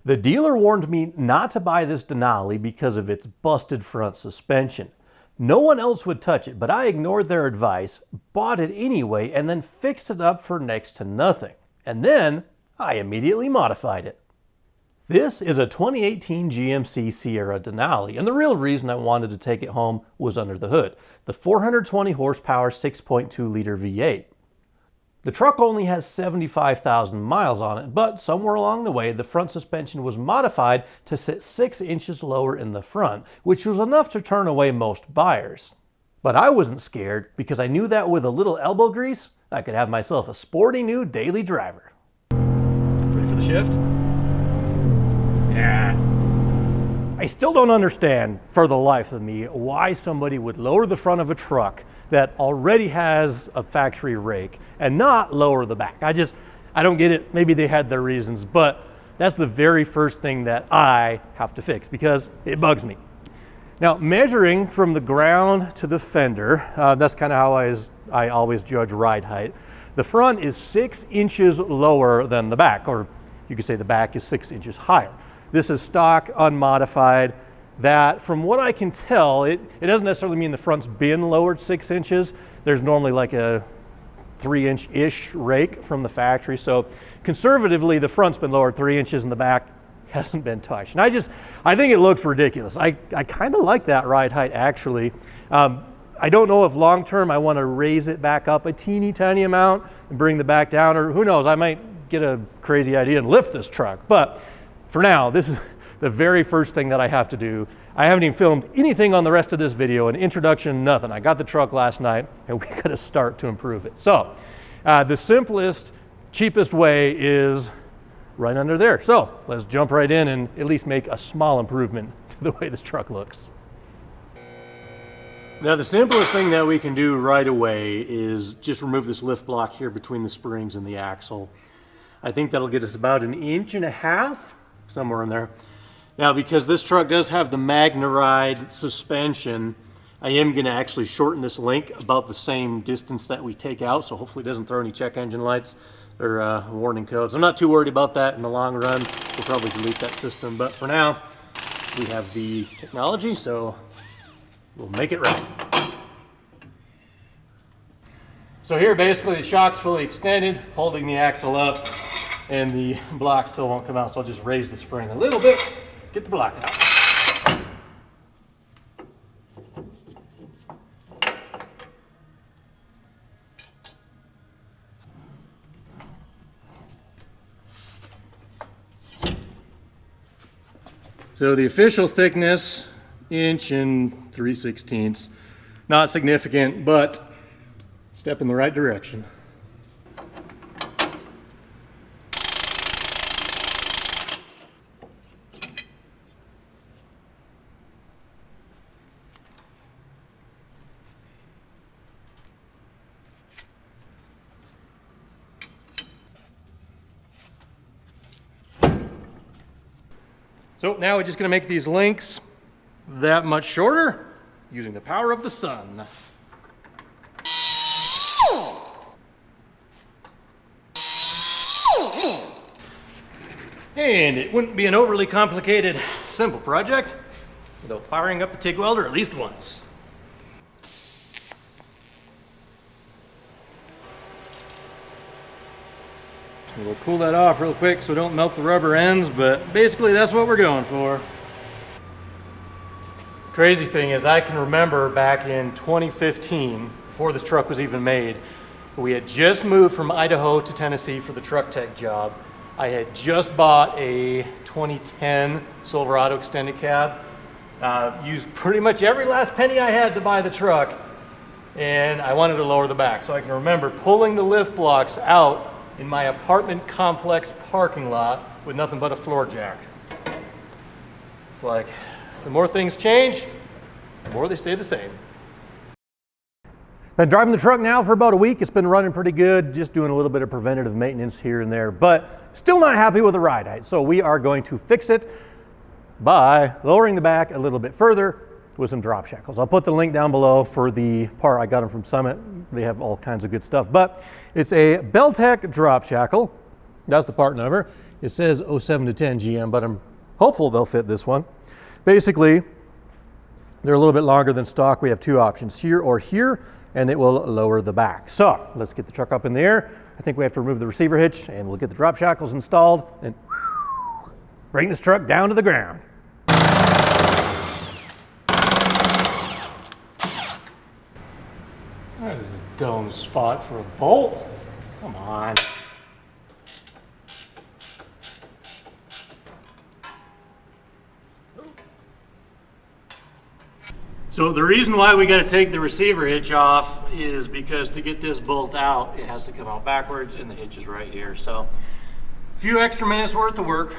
The dealer warned me not to buy this Denali because of its busted front suspension. No one else would touch it, but I ignored their advice, bought it anyway, and then fixed it up for next to nothing. And then I immediately modified it. This is a 2018 GMC Sierra Denali, and the real reason I wanted to take it home was under the hood, the 420 horsepower 6.2 liter V8. The truck only has 75,000 miles on it, but somewhere along the way, the front suspension was modified to sit 6 inches lower in the front, which was enough to turn away most buyers. But I wasn't scared because I knew that with a little elbow grease, I could have myself a sporty new daily driver. Ready for the shift? Yeah. I still don't understand, for the life of me, why somebody would lower the front of a truck that already has a factory rake and not lower the back. I don't get it. Maybe they had their reasons, but that's the very first thing that I have to fix because it bugs me. Now, measuring from the ground to the fender, that's kind of how I always judge ride height. The front is 6 inches lower than the back, or you could say the back is 6 inches higher. This is stock, unmodified. That, from what I can tell, it doesn't necessarily mean the front's been lowered 6 inches. There's normally like a 3-inch-ish rake from the factory. So conservatively, the front's been lowered 3 inches and the back hasn't been touched. And I think it looks ridiculous. I kind of like that ride height, actually. I don't know if long-term I want to raise it back up a teeny tiny amount and bring the back down, or who knows, I might get a crazy idea and lift this truck. But for now, this is the very first thing that I have to do. I haven't even filmed anything on the rest of this video, an introduction, nothing. I got the truck last night and we got to start to improve it. So the simplest, cheapest way is right under there. So let's jump right in and at least make a small improvement to the way this truck looks. Now the simplest thing that we can do right away is just remove this lift block here between the springs and the axle. I think that'll get us about 1.5 inches, somewhere in there. Now, because this truck does have the MagneRide suspension, I am going to actually shorten this link about the same distance that we take out, so hopefully it doesn't throw any check engine lights or warning codes. I'm not too worried about that in the long run. We'll probably delete that system, but for now, we have the technology, so we'll make it right. So here, basically, the shock's fully extended, holding the axle up, and the block still won't come out, so I'll just raise the spring a little bit. Get the block out. So the official thickness, 1 3/16 inches. Not significant, but step in the right direction. So now we're just going to make these links that much shorter using the power of the sun. And it wouldn't be an overly complicated, simple project without firing up the TIG welder at least once. We'll cool that off real quick so we don't melt the rubber ends, but basically that's what we're going for. Crazy thing is, I can remember back in 2015, before this truck was even made, we had just moved from Idaho to Tennessee for the truck tech job. I had just bought a 2010 Silverado extended cab, used pretty much every last penny I had to buy the truck, and I wanted to lower the back. So I can remember pulling the lift blocks out in my apartment complex parking lot with nothing but a floor jack. It's like, the more things change, the more they stay the same. Been driving the truck now for about a week. It's been running pretty good, just doing a little bit of preventative maintenance here and there, but still not happy with the ride height. So we are going to fix it by lowering the back a little bit further with some drop shackles. I'll put the link down below for the part. I got them from Summit. They have all kinds of good stuff, but it's a Beltec drop shackle. That's the part number. It says 07 to 10 GM, but I'm hopeful they'll fit this one. Basically, they're a little bit longer than stock. We have two options, here or here, and it will lower the back. So let's get the truck up in the air. I think we have to remove the receiver hitch, and we'll get the drop shackles installed and bring this truck down to the ground. That is a dumb spot for a bolt. Come on. So the reason why we got to take the receiver hitch off is because to get this bolt out, it has to come out backwards, and the hitch is right here. So a few extra minutes worth of work.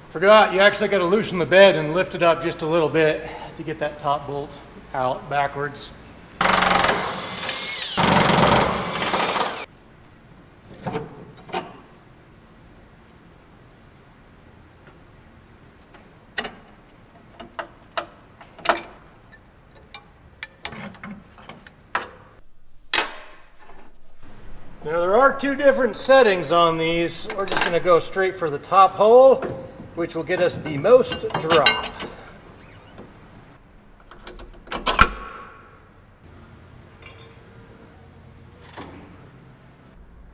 Forgot, you actually got to loosen the bed and lift it up just a little bit to get that top bolt out backwards. Now there are two different settings on these. We're just going to go straight for the top hole, which will get us the most drop.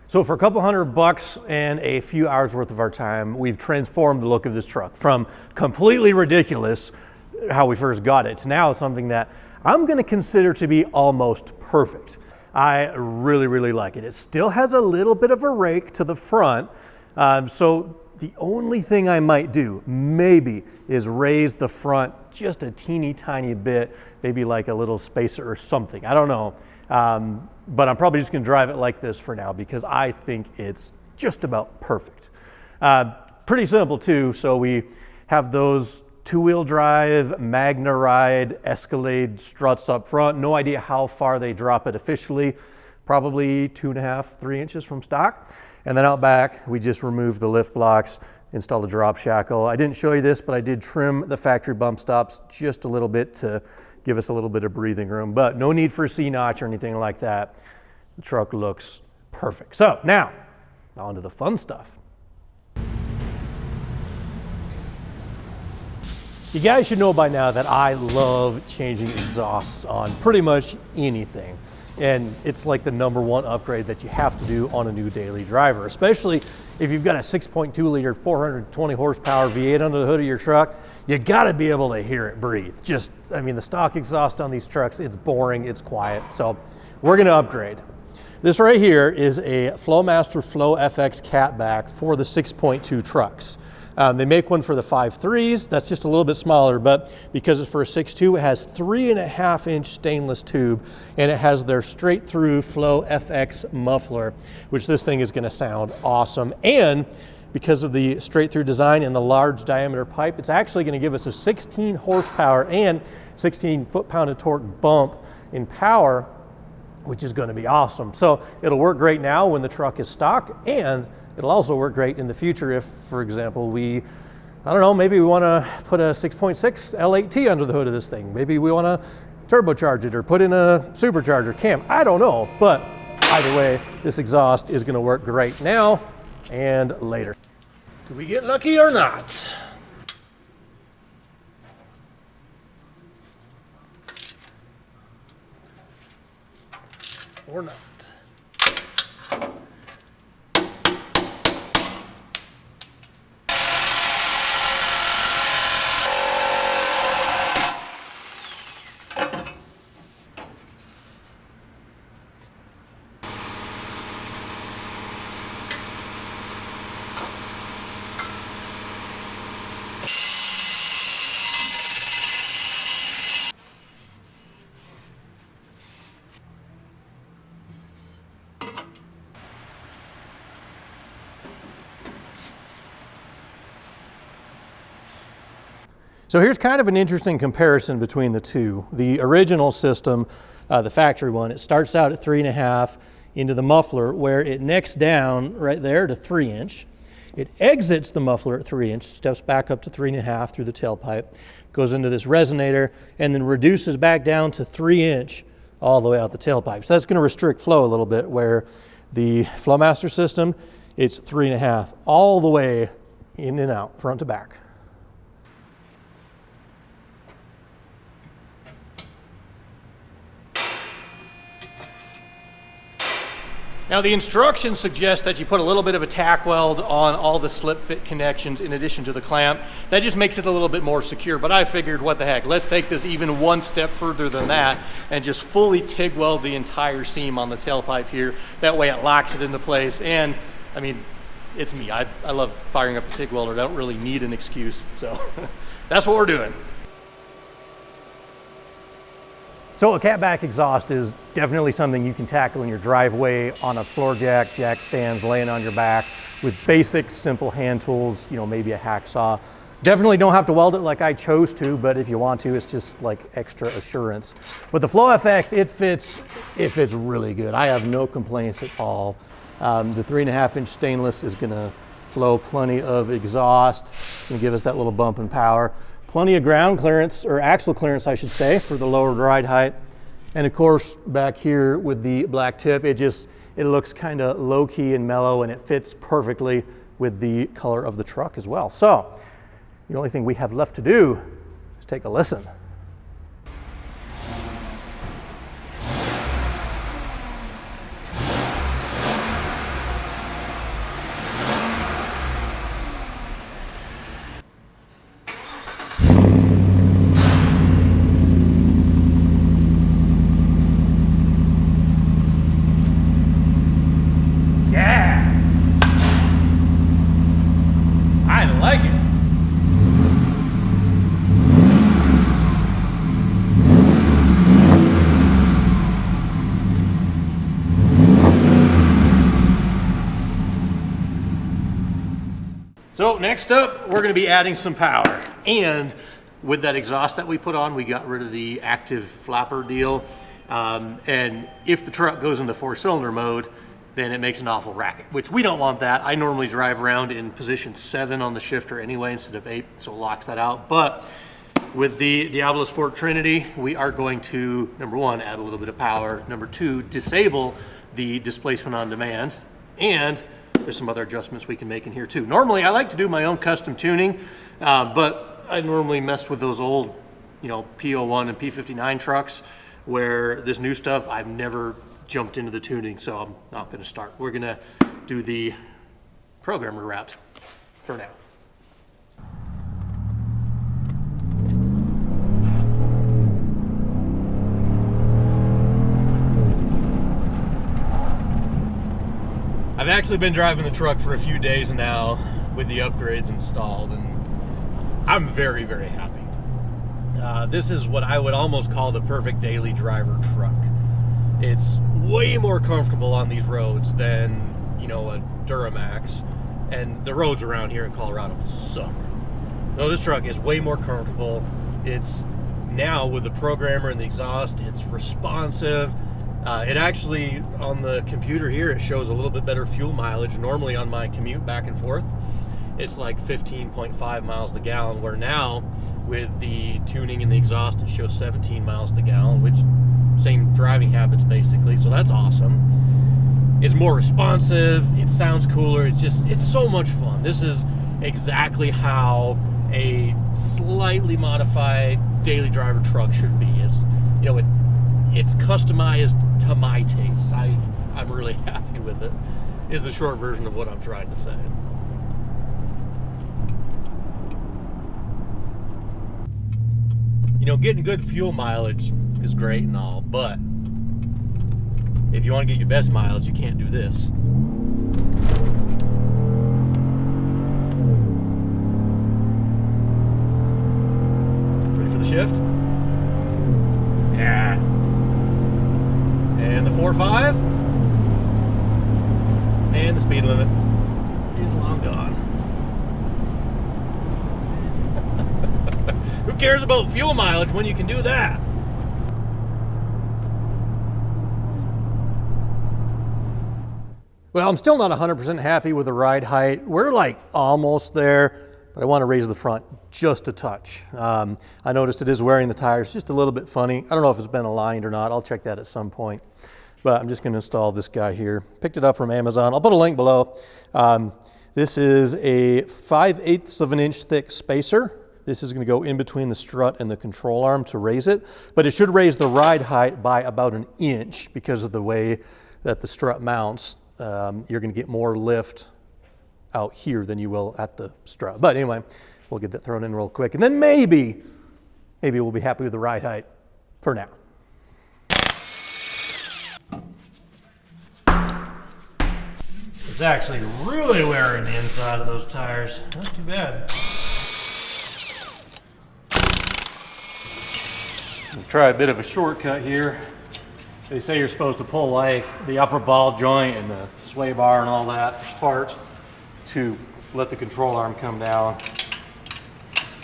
So for a couple $100 and a few hours worth of our time, we've transformed the look of this truck from completely ridiculous, how we first got it, to now something that I'm going to consider to be almost perfect. I really, really like it. It still has a little bit of a rake to the front, so the only thing I might do, maybe, is raise the front just a teeny tiny bit, maybe like a little spacer or something. I don't know, but I'm probably just going to drive it like this for now because I think it's just about perfect. Pretty simple too, so we have those two-wheel drive Magna Ride Escalade struts up front. No idea how far they drop it officially, probably 2.5, 3 inches from stock. And then out back, we just removed the lift blocks, installed the drop shackle. I didn't show you this, but I did trim the factory bump stops just a little bit to give us a little bit of breathing room, but no need for a C-notch or anything like that. The truck looks perfect. So now, on to the fun stuff. You guys should know by now that I love changing exhausts on pretty much anything. And it's like the #1 upgrade that you have to do on a new daily driver, especially if you've got a 6.2 liter, 420 horsepower V8 under the hood of your truck. You gotta be able to hear it breathe. I mean, the stock exhaust on these trucks, it's boring, it's quiet. So we're gonna upgrade. This right here is a Flowmaster Flow FX catback for the 6.2 trucks. They make one for the 5.3s, that's just a little bit smaller, but because it's for a 6.2, it has 3.5 inch stainless tube, and it has their straight through Flow FX muffler, which this thing is gonna sound awesome. And because of the straight through design and the large diameter pipe, it's actually gonna give us a 16 horsepower and 16 foot-pound of torque bump in power, which is gonna be awesome. So it'll work great now when the truck is stock, and it'll also work great in the future if, for example, I don't know, maybe we want to put a 6.6 L8T under the hood of this thing. Maybe we want to turbocharge it or put in a supercharger cam. I don't know, but either way, this exhaust is going to work great now and later. Do we get lucky or not? Or not? So here's kind of an interesting comparison between the two. The original system, the factory one, it starts out at 3.5 into the muffler where it necks down right there to 3 inch. It exits the muffler at 3 inch, steps back up to 3.5 through the tailpipe, goes into this resonator, and then reduces back down to 3" all the way out the tailpipe. So that's going to restrict flow a little bit, where the Flowmaster system, it's 3.5 all the way in and out, front to back. Now the instructions suggest that you put a little bit of a tack weld on all the slip fit connections in addition to the clamp. That just makes it a little bit more secure, but I figured, what the heck, let's take this even one step further than that and just fully TIG weld the entire seam on the tailpipe here. That way it locks it into place. And I mean, it's me, I love firing up a TIG welder. I don't really need an excuse, so that's what we're doing. So a catback exhaust is definitely something you can tackle in your driveway on a floor jack, jack stands, laying on your back with basic, simple hand tools, you know, maybe a hacksaw. Definitely don't have to weld it like I chose to, but if you want to, it's just like extra assurance. With the FlowFX, it fits really good. I have no complaints at all. The 3.5" stainless is gonna flow plenty of exhaust. It's gonna give us that little bump in power. Plenty of ground clearance, or axle clearance, I should say, for the lower ride height. And of course, back here with the black tip, it looks kind of low key and mellow, and it fits perfectly with the color of the truck as well. So the only thing we have left to do is take a listen. So next up, we're going to be adding some power. And with that exhaust that we put on, we got rid of the active flapper deal. And if the truck goes into 4-cylinder mode, then it makes an awful racket, which we don't want that. I normally drive around in position 7 on the shifter anyway, instead of 8, so it locks that out. But with the Diablosport Trinity, we are going to, number 1, add a little bit of power. Number 2, disable the displacement on demand. And there's some other adjustments we can make in here too. Normally, I like to do my own custom tuning, but I normally mess with those old, you know, P01 and P59 trucks, where this new stuff, I've never jumped into the tuning, so I'm not gonna start. We're gonna do the programmer route for now. I've actually been driving the truck for a few days now with the upgrades installed, and I'm very, very happy. This is what I would almost call the perfect daily driver truck. It's way more comfortable on these roads than, you know, a Duramax, and the roads around here in Colorado suck. No, this truck is way more comfortable. It's now, with the programmer and the exhaust, it's responsive. It actually, on the computer here, it shows a little bit better fuel mileage. Normally on my commute back and forth, it's like 15.5 miles a gallon, where now with the tuning and the exhaust, it shows 17 miles a gallon, which same driving habits basically, so that's awesome. It's more responsive, it sounds cooler, it's so much fun. This is exactly how a slightly modified daily driver truck should be. It's customized to my taste. I'm really happy with it, is the short version of what I'm trying to say. You know, getting good fuel mileage is great and all, but if you want to get your best mileage, you can't do this. Ready for the shift? Yeah. And the 4.5, and the speed limit is long gone. Who cares about fuel mileage when you can do that? Well, I'm still not 100% happy with the ride height. We're like almost there. but I want to raise the front just a touch. I noticed it is wearing the tires just a little bit funny. I don't know if it's been aligned or not. I'll check that at some point. But I'm just going to install this guy here. Picked it up from Amazon. I'll put a link below. This is a 5/8 of an inch thick spacer. This is going to go in between the strut and the control arm to raise it. But it should raise the ride height by about an inch because of the way that the strut mounts. You're going to get more lift out here than you will at the strut. But anyway, we'll get that thrown in real quick. And then maybe we'll be happy with the ride height for now. It's actually really wearing the inside of those tires. Not too bad. We'll try a bit of a shortcut here. They say you're supposed to pull like the upper ball joint and the sway bar and all that apart to let the control arm come down.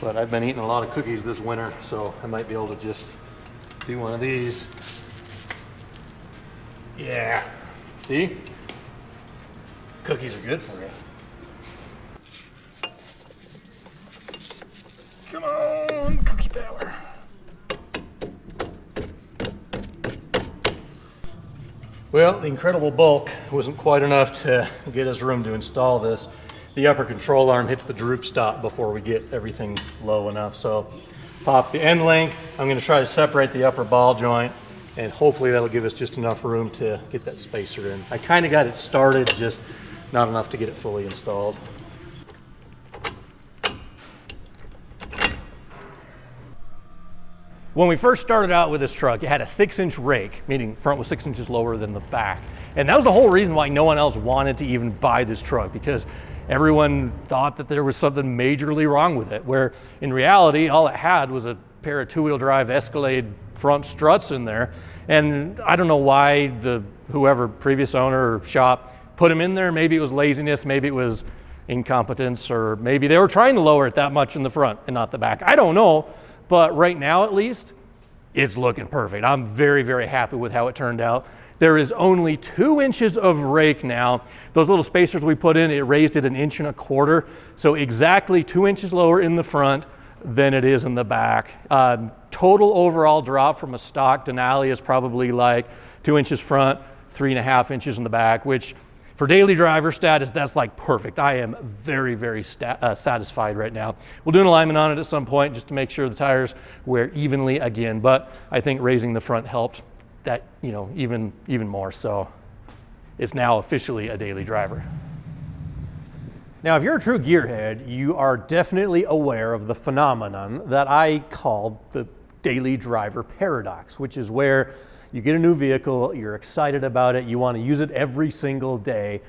But I've been eating a lot of cookies this winter, so I might be able to just do one of these. Yeah, see? Cookies are good for you. Come on, cookie power. Well, the incredible bulk wasn't quite enough to get us room to install this. The upper control arm hits the droop stop before we get everything low enough. So pop the end link. I'm going to try to separate the upper ball joint, and hopefully that'll give us just enough room to get that spacer in. I kind of got it started, just not enough to get it fully installed. When we first started out with this truck, it had a 6-inch rake, meaning front was 6 inches lower than the back. And that was the whole reason why no one else wanted to even buy this truck, because everyone thought that there was something majorly wrong with it, where in reality, all it had was a pair of 2-wheel drive Escalade front struts in there. And I don't know why whoever previous owner or shop put them in there. Maybe it was laziness, maybe it was incompetence, or maybe they were trying to lower it that much in the front and not the back. I don't know, but right now at least, it's looking perfect. I'm very, very happy with how it turned out. There is only 2 inches of rake now. Those little spacers we put in, it raised it 1.25 inches, so exactly 2 inches lower in the front than it is in the back. Total overall drop from a stock Denali is probably like 2 inches front, 3.5 inches in the back, which for daily driver status, that's like perfect. I am very, very satisfied right now. We'll do an alignment on it at some point just to make sure the tires wear evenly again, but I think raising the front helped that, even more. So it's now officially a daily driver. Now, if you're a true gearhead, you are definitely aware of the phenomenon that I call the daily driver paradox, which is where you get a new vehicle, you're excited about it, you want to use it every single day,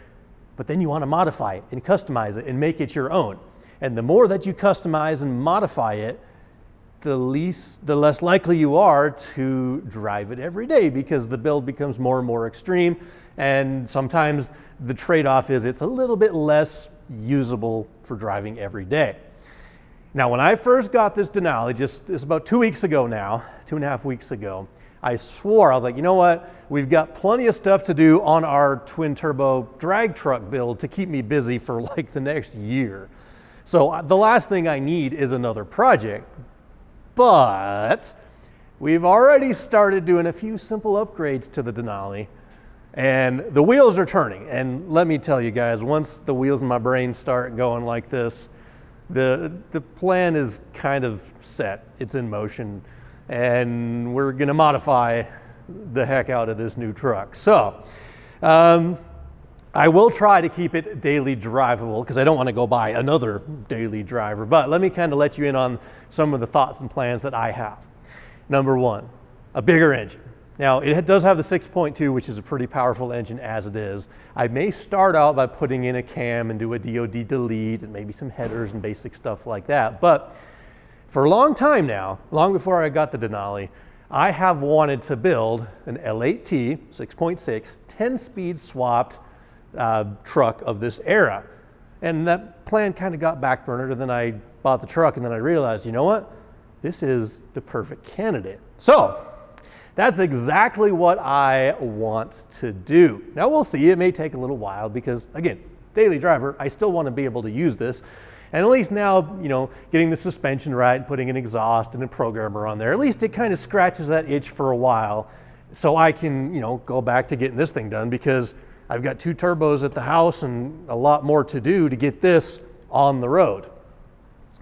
but then you want to modify it and customize it and make it your own. And the more that you customize and modify it, the less likely you are to drive it every day, because the build becomes more and more extreme, and sometimes the trade-off is it's a little bit less usable for driving every day. Now, when I first got this Denali, it's about 2 weeks ago now, 2.5 weeks ago, I swore, I was like, you know what? We've got plenty of stuff to do on our twin turbo drag truck build to keep me busy for like the next year. So the last thing I need is another project, but we've already started doing a few simple upgrades to the Denali, and the wheels are turning. And let me tell you guys, once the wheels in my brain start going like this, the plan is kind of set. It's in motion. And we're gonna modify the heck out of this new truck. So I will try to keep it daily drivable, because I don't want to go buy another daily driver, but let me kind of let you in on some of the thoughts and plans that I have. Number one, a bigger engine. Now, it does have the 6.2, which is a pretty powerful engine as it is. I may start out by putting in a cam and do a DOD delete and maybe some headers and basic stuff like that, but for a long time now, long before I got the Denali, I have wanted to build an L8T 6.6 10-speed swapped truck of this era. And that plan kind of got backburnered, and then I bought the truck, and then I realized, you know what? This is the perfect candidate. So that's exactly what I want to do. Now we'll see, it may take a little while because, again, daily driver, I still want to be able to use this. And at least now, you know, getting the suspension right and putting an exhaust and a programmer on there, at least it kind of scratches that itch for a while, so I can, you know, go back to getting this thing done, because I've got 2 turbos at the house and a lot more to do to get this on the road.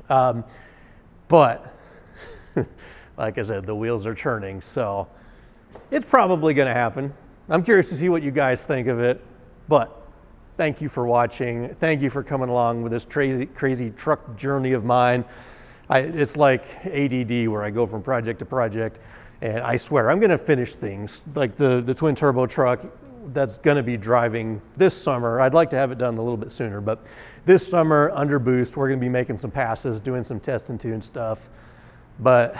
But like I said, the wheels are turning, so it's probably going to happen. I'm curious to see what you guys think of it, but thank you for watching. Thank you for coming along with this crazy truck journey of mine. It's like ADD, where I go from project to project, and I swear I'm going to finish things like the twin turbo truck that's going to be driving this summer. I'd like to have it done a little bit sooner, but this summer under boost, we're going to be making some passes, doing some test and tune stuff. But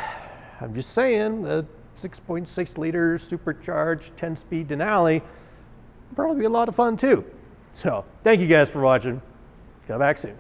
I'm just saying, the 6.6 liter supercharged 10-speed Denali will probably be a lot of fun too. So thank you guys for watching. Come back soon.